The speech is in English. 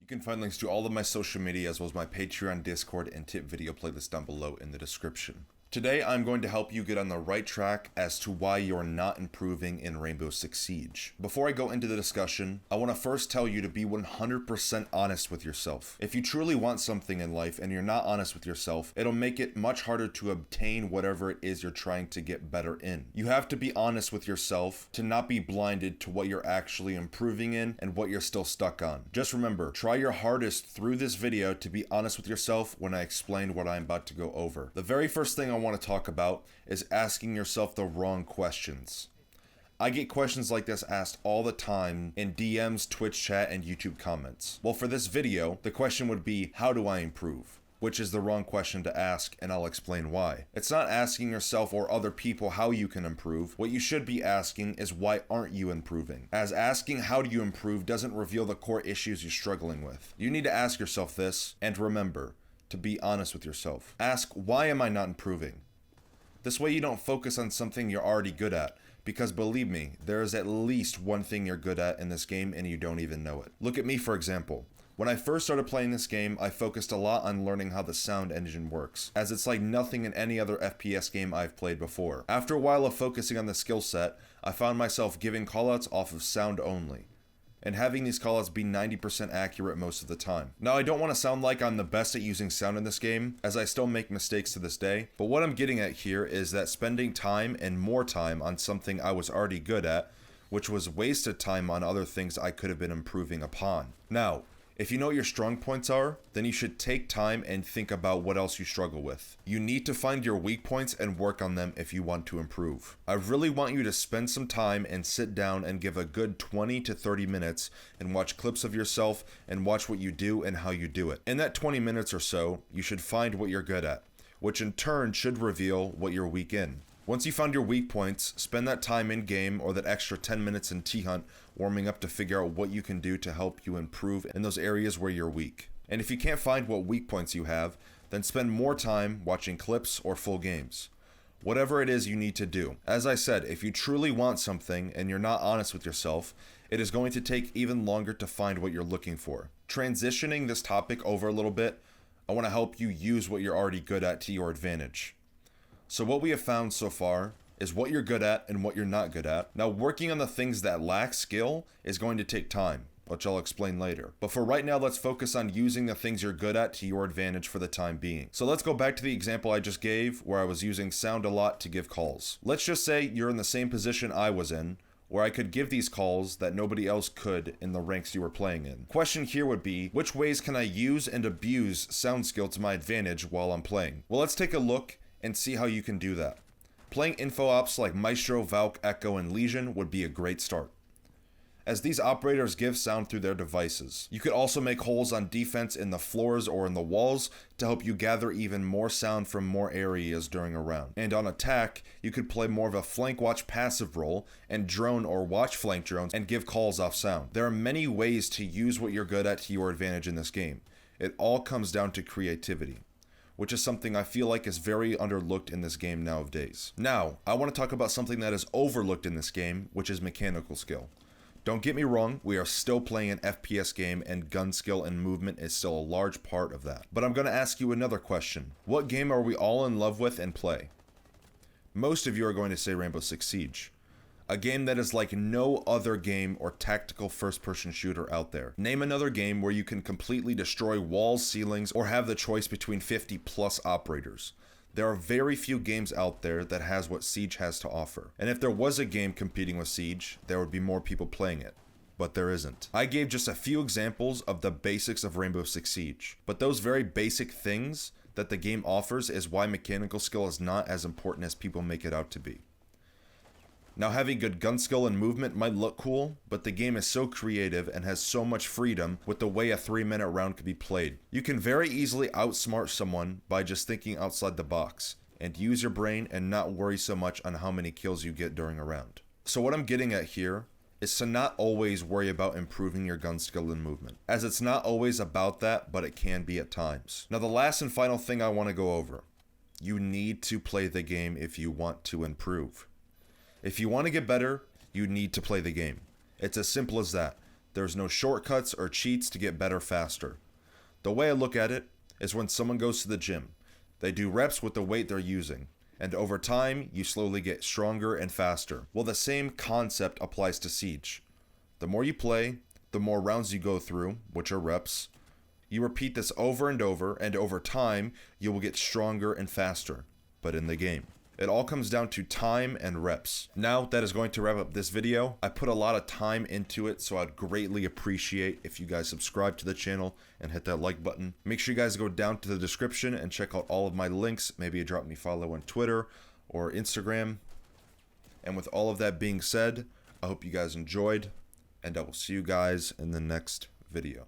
You can find links to all of my social media as well as my Patreon, Discord, and tip video playlist down below in the description. Today, I'm going to help you get on the right track as to why you're not improving in Rainbow Six Siege. Before I go into the discussion, I want to first tell you to be 100% honest with yourself. If you truly want something in life and you're not honest with yourself, it'll make it much harder to obtain whatever it is you're trying to get better in. You have to be honest with yourself to not be blinded to what you're actually improving in and what you're still stuck on. Just remember, try your hardest through this video to be honest with yourself when I explain what I'm about to go over. The very first thing I want to talk about is asking yourself the wrong questions. I get questions like this asked all the time in DMs, Twitch chat, and YouTube comments. Well, for this video, the question would be, how do I improve? Which is the wrong question to ask, and I'll explain why. It's not asking yourself or other people how you can improve. What you should be asking is, why aren't you improving? As asking how do you improve doesn't reveal the core issues you're struggling with. You need to ask yourself this, and remember to be honest with yourself. Ask, why am I not improving? This way you don't focus on something you're already good at, because believe me, there is at least one thing you're good at in this game and you don't even know it. Look at me for example. When I first started playing this game, I focused a lot on learning how the sound engine works, as it's like nothing in any other FPS game I've played before. After a while of focusing on the skill set, I found myself giving callouts off of sound only, and having these callouts be 90% accurate most of the time. Now, I don't want to sound like I'm the best at using sound in this game, as I still make mistakes to this day, but what I'm getting at here is that spending time and more time on something I was already good at, which was wasted time on other things I could have been improving upon. Now, if you know what your strong points are, then you should take time and think about what else you struggle with. You need to find your weak points and work on them if you want to improve. I really want you to spend some time and sit down and give a good 20 to 30 minutes and watch clips of yourself and watch what you do and how you do it. In that 20 minutes or so, you should find what you're good at, which in turn should reveal what you're weak in. Once you found your weak points, spend that time in game or that extra 10 minutes in T-Hunt warming up to figure out what you can do to help you improve in those areas where you're weak. And if you can't find what weak points you have, then spend more time watching clips or full games. Whatever it is you need to do. As I said, if you truly want something and you're not honest with yourself, it is going to take even longer to find what you're looking for. Transitioning this topic over a little bit, I want to help you use what you're already good at to your advantage. So what we have found so far is what you're good at and what you're not good at. Now, working on the things that lack skill is going to take time, which I'll explain later. But for right now, let's focus on using the things you're good at to your advantage for the time being. So let's go back to the example I just gave where I was using sound a lot to give calls. Let's just say you're in the same position I was in, where I could give these calls that nobody else could in the ranks you were playing in. Question here would be, which ways can I use and abuse sound skill to my advantage while I'm playing? Well, let's take a look and see how you can do that. Playing info ops like Maestro, Valk, Echo, and Legion would be a great start, as these operators give sound through their devices. You could also make holes on defense in the floors or in the walls to help you gather even more sound from more areas during a round. And on attack, you could play more of a flank watch passive role and drone or watch flank drones and give calls off sound. There are many ways to use what you're good at to your advantage in this game. It all comes down to creativity, which is something I feel like is very underlooked in this game nowadays. Now, I want to talk about something that is overlooked in this game, which is mechanical skill. Don't get me wrong, we are still playing an FPS game and gun skill and movement is still a large part of that. But I'm going to ask you another question. What game are we all in love with and play? Most of you are going to say Rainbow Six Siege. A game that is like no other game or tactical first-person shooter out there. Name another game where you can completely destroy walls, ceilings, or have the choice between 50 plus operators. There are very few games out there that has what Siege has to offer. And if there was a game competing with Siege, there would be more people playing it. But there isn't. I gave just a few examples of the basics of Rainbow Six Siege. But those very basic things that the game offers is why mechanical skill is not as important as people make it out to be. Now, having good gun skill and movement might look cool, but the game is so creative and has so much freedom with the way a 3-minute round can be played. You can very easily outsmart someone by just thinking outside the box, and use your brain and not worry so much on how many kills you get during a round. So what I'm getting at here is to not always worry about improving your gun skill and movement, as it's not always about that, but it can be at times. Now, the last and final thing I want to go over. You need to play the game if you want to improve. If you want to get better, you need to play the game. It's as simple as that. There's no shortcuts or cheats to get better faster. The way I look at it is when someone goes to the gym, they do reps with the weight they're using, and over time, you slowly get stronger and faster. Well, the same concept applies to Siege. The more you play, the more rounds you go through, which are reps. You repeat this over and over time, you will get stronger and faster, but in the game. It all comes down to time and reps. Now, that is going to wrap up this video. I put a lot of time into it, so I'd greatly appreciate if you guys subscribe to the channel and hit that like button. Make sure you guys go down to the description and check out all of my links. Maybe drop me a follow on Twitter or Instagram. And with all of that being said, I hope you guys enjoyed, and I will see you guys in the next video.